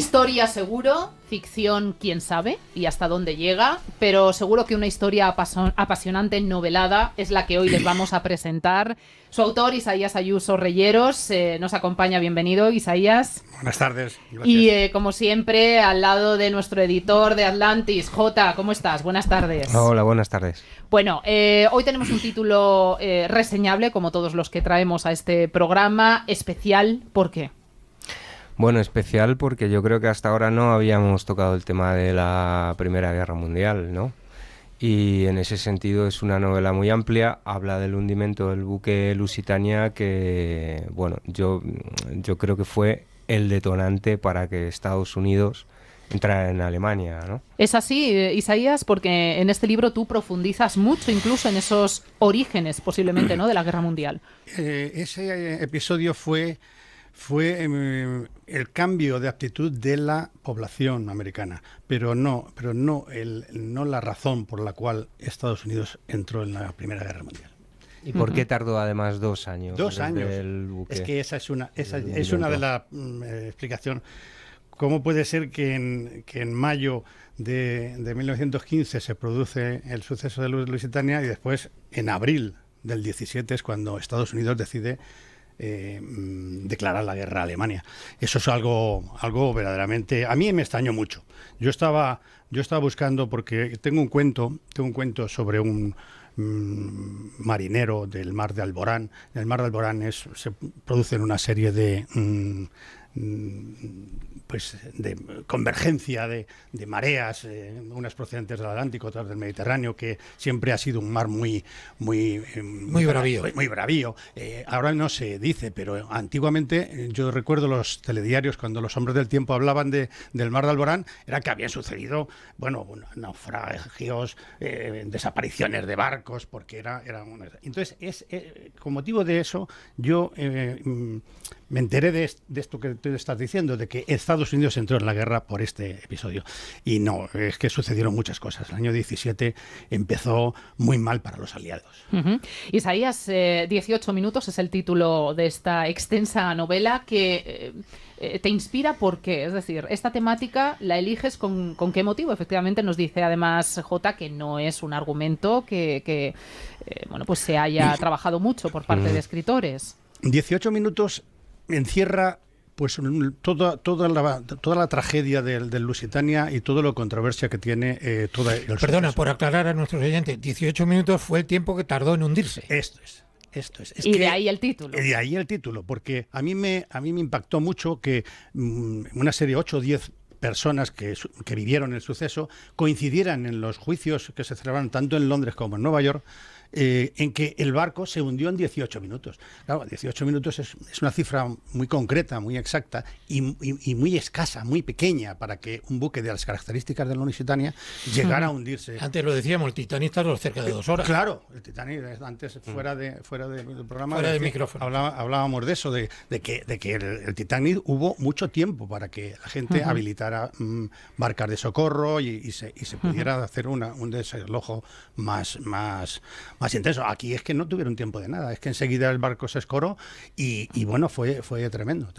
Historia seguro, ficción quién sabe y hasta dónde llega, pero seguro que una historia apasionante, novelada, es la que hoy les vamos a presentar. Su autor, Isaías Ayuso Reyeros, nos acompaña. Bienvenido, Isaías. Buenas tardes. Gracias. Y como siempre, al lado de nuestro editor de Atlantis, Jota, ¿cómo estás? Buenas tardes. Hola, buenas tardes. Bueno, hoy tenemos un título reseñable, como todos los que traemos a este programa, especial. ¿Por qué? Bueno, especial porque yo creo que hasta ahora no habíamos tocado el tema de la Primera Guerra Mundial, ¿no? Y en ese sentido es una novela muy amplia, habla del hundimiento del buque Lusitania que, bueno, yo creo que fue el detonante para que Estados Unidos entrara en Alemania, ¿no? Es así, Isaías, porque en este libro tú profundizas mucho, incluso en esos orígenes, posiblemente, ¿no?, de la Guerra Mundial. Ese episodio fue el cambio de actitud de la población americana, pero no la razón por la cual Estados Unidos entró en la Primera Guerra Mundial. ¿Y por qué tardó además 2 años? 2 años. El buque? Es que esa es una de las explicaciones. ¿Cómo puede ser que en mayo de 1915 se produce el suceso de Lusitania y después en abril del 17 es cuando Estados Unidos decide declarar la guerra a Alemania? Eso es algo verdaderamente... A mí me extrañó mucho. Yo estaba buscando, porque tengo un cuento sobre un marinero del mar de Alborán. En el mar de Alborán se producen una serie de convergencia de mareas, unas procedentes del Atlántico, otras del Mediterráneo, que siempre ha sido un mar muy bravío. Ahora no se dice, pero antiguamente yo recuerdo los telediarios cuando los hombres del tiempo hablaban del mar de Alborán, era que habían sucedido, naufragios, desapariciones de barcos, porque era entonces con motivo de eso yo me enteré de esto que tú estás diciendo, de que Estados Unidos entró en la guerra por este episodio. Y no, es que sucedieron muchas cosas. El año 17 empezó muy mal para los aliados. Isaías, 18 minutos es el título de esta extensa novela que te inspira. ¿Por qué? Es decir, esta temática la eliges con qué motivo. Efectivamente nos dice además Jota que no es un argumento que pues se haya trabajado mucho por parte de escritores. 18 minutos encierra pues toda la tragedia del Lusitania y toda la controversia que tiene toda el Perdona, suceso. por aclarar a nuestros oyentes, 18 minutos fue el tiempo que tardó en hundirse. Esto es. Y de ahí el título. De ahí el título, porque a mí me impactó mucho que una serie 8 o 10 personas que vivieron el suceso coincidieran en los juicios que se celebraron tanto en Londres como en Nueva York, en que el barco se hundió en 18 minutos. Claro, 18 minutos es una cifra muy concreta, muy exacta y muy escasa, muy pequeña para que un buque de las características del Lusitania llegara a hundirse. Antes lo decíamos, el Titanic tardó cerca de 2 horas. Claro, el Titanic, antes fuera del programa, fuera del micrófono, hablábamos de eso, de que el Titanic hubo mucho tiempo para que la gente habilitara barcas de socorro y se pudiera hacer un desalojo más intenso. Aquí es que no tuvieron tiempo de nada, es que enseguida el barco se escoró y bueno, fue tremendo.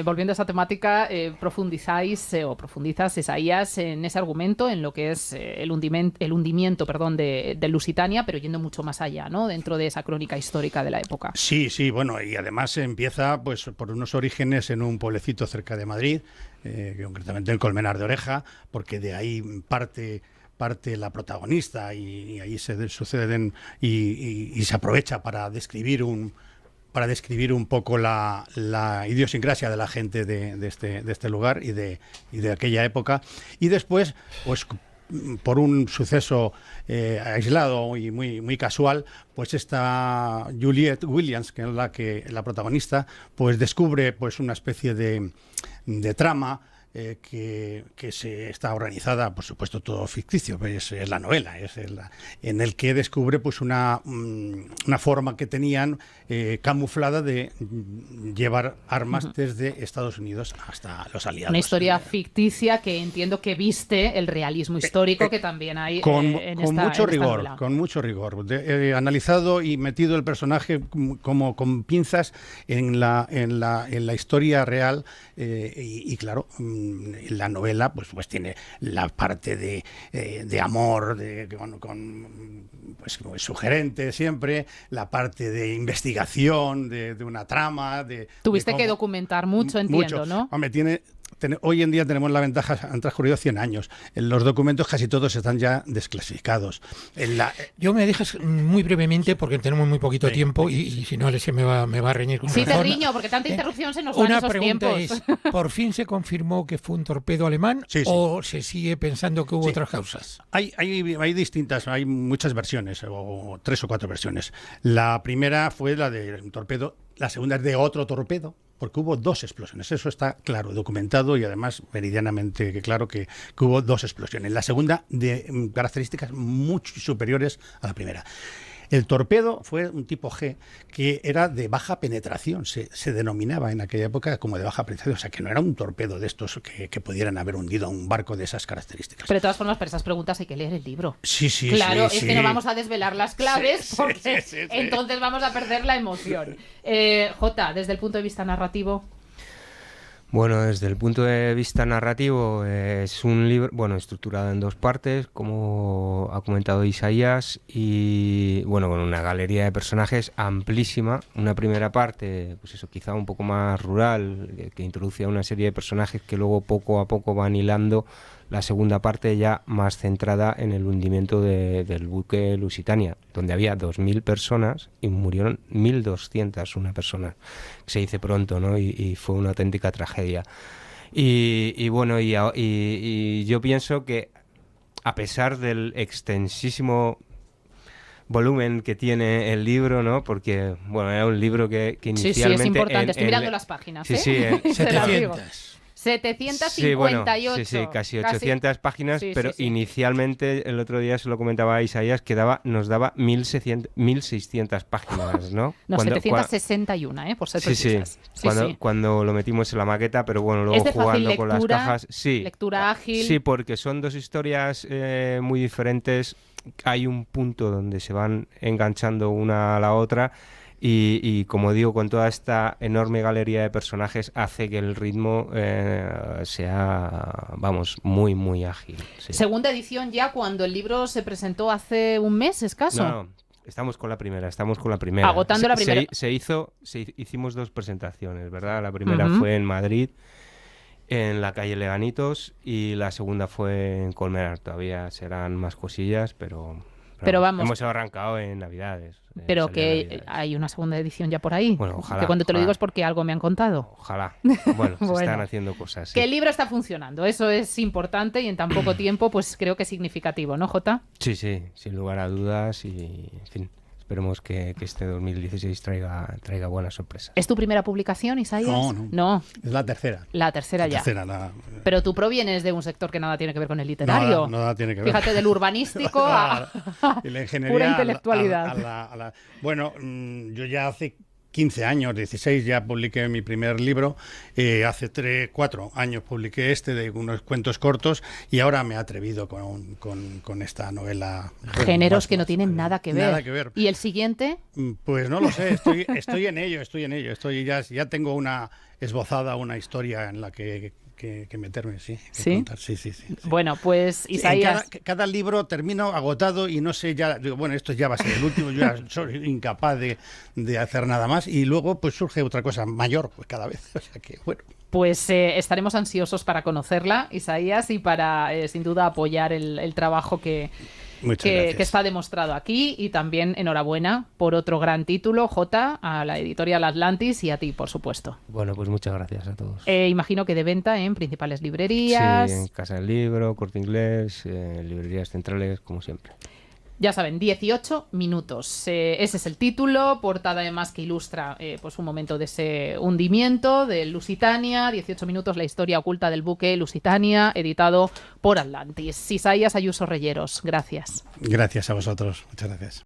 Volviendo a esa temática, profundizas, Isaías, en ese argumento, en lo que es el hundimiento de Lusitania, pero yendo mucho más allá, ¿no?, dentro de esa crónica histórica de la época. Sí, bueno, y además empieza pues por unos orígenes en un pueblecito cerca de Madrid, concretamente en Colmenar de Oreja, porque de ahí parte la protagonista y ahí se suceden y se aprovecha para describir un poco la idiosincrasia de la gente de este lugar y de aquella época. Y después, pues por un suceso aislado y muy casual, pues esta Juliette Williams, que es la protagonista, pues descubre pues una especie de trama que se está organizada, por supuesto todo ficticio, es la novela, en el que descubre pues una forma que tenían camuflada de llevar armas desde Estados Unidos hasta los aliados. Una historia ficticia que entiendo que viste el realismo histórico que también hay en esta novela. Con mucho rigor. Analizado y metido el personaje como con pinzas en la historia real y claro, la novela pues tiene la parte de amor pues sugerente siempre, la parte de investigación de una trama. Tuviste que documentar mucho, entiendo, ¿no? Hombre, hoy en día tenemos la ventaja, han transcurrido 100 años. Los documentos casi todos están ya desclasificados. Yo me dejas muy brevemente, porque tenemos muy poquito tiempo y si no, Alessia me va a reñir con Sí, razón. te riño, porque tanta interrupción se nos va en Una esos pregunta tiempos. es, ¿por fin se confirmó que fue un torpedo alemán o se sigue pensando que hubo otras causas? Hay distintas, hay muchas versiones, o 3 o 4 versiones. La primera fue la de un torpedo, la segunda es de otro torpedo, porque hubo 2 explosiones. Eso está claro, documentado y además meridianamente claro que hubo 2 explosiones. La segunda de características mucho superiores a la primera. El torpedo fue un tipo G que era de baja penetración, se denominaba en aquella época como de baja penetración, o sea que no era un torpedo de estos que pudieran haber hundido a un barco de esas características. Pero de todas formas, para esas preguntas hay que leer el libro. Sí. Claro, es que no vamos a desvelar las claves porque entonces vamos a perder la emoción. Jota, desde el punto de vista narrativo... Bueno, desde el punto de vista narrativo es un libro, estructurado en 2 partes, como ha comentado Isaías, y con una galería de personajes amplísima. Una primera parte, pues eso, quizá un poco más rural, que introduce a una serie de personajes que luego poco a poco van hilando. La segunda parte ya más centrada en el hundimiento del buque Lusitania, donde había 2.000 personas y murieron 1.201 personas. Se dice pronto, ¿no? Y fue una auténtica tragedia. Y yo pienso que a pesar del extensísimo volumen que tiene el libro, ¿no? Porque, era un libro que inicialmente... Sí, es importante. Estoy mirando las páginas, Sí, 700. 758. Sí, casi 800 páginas, pero sí. Inicialmente, el otro día se lo comentaba a Isaías, que nos daba 1.600 páginas, ¿no? 761, por ser precisas. Cuando lo metimos en la maqueta, pero luego ¿Es de jugando fácil con las lectura, cajas... Sí, lectura ágil? Sí, porque son 2 historias muy diferentes. Hay un punto donde se van enganchando una a la otra. Y como digo, con toda esta enorme galería de personajes hace que el ritmo sea, muy, muy ágil. Sí. Segunda edición ya, cuando el libro se presentó hace un mes escaso. No, estamos con la primera. Agotando la primera. Hicimos 2 presentaciones, ¿verdad? La primera fue en Madrid, en la calle Leganitos, y la segunda fue en Colmenar. Todavía serán más cosillas, pero vamos. Hemos arrancado en Navidades. Pero que hay una segunda edición ya por ahí. Bueno, ojalá. Que cuando te lo digo es porque algo me han contado. Ojalá. Se están haciendo cosas. Sí. Que el libro está funcionando. Eso es importante y en tan poco tiempo, pues creo que es significativo, ¿no, Jota? Sí, sin lugar a dudas. Y, en fin, esperemos que este 2016 traiga buenas sorpresas. ¿Es tu primera publicación, Isaías? No. Es la tercera. La tercera ya. Pero tú provienes de un sector que nada tiene que ver con el literario. Nada tiene que ver. Fíjate, del urbanístico a y la ingeniería, pura intelectualidad. Yo ya hace 15 años, 16 ya publiqué mi primer libro, hace 4 años publiqué de unos cuentos cortos y ahora me he atrevido con esta novela. Géneros que no tienen nada que ver. Nada que ver. ¿Y el siguiente? Pues no lo sé, estoy en ello, ya tengo una historia en la que meterme, sí. Contar. Sí. Bueno, pues Isaías... Cada libro termino agotado y no sé ya, digo, esto ya va a ser el último, yo ya soy incapaz de hacer nada más y luego pues surge otra cosa mayor pues cada vez, o sea que bueno. Pues estaremos ansiosos para conocerla, Isaías, y para sin duda apoyar el trabajo que está demostrado aquí, y también enhorabuena por otro gran título, Jota, a la editorial Atlantis y a ti, por supuesto. Bueno, pues muchas gracias a todos. Imagino que de venta en principales librerías. Sí, en Casa del Libro, Corte Inglés, librerías centrales, como siempre. Ya saben, 18 minutos. Ese es el título, portada además que ilustra pues un momento de ese hundimiento del Lusitania. 18 minutos, la historia oculta del buque Lusitania, editado por Atlantis. Isaías Ayuso Reyeros, gracias. Gracias a vosotros, muchas gracias.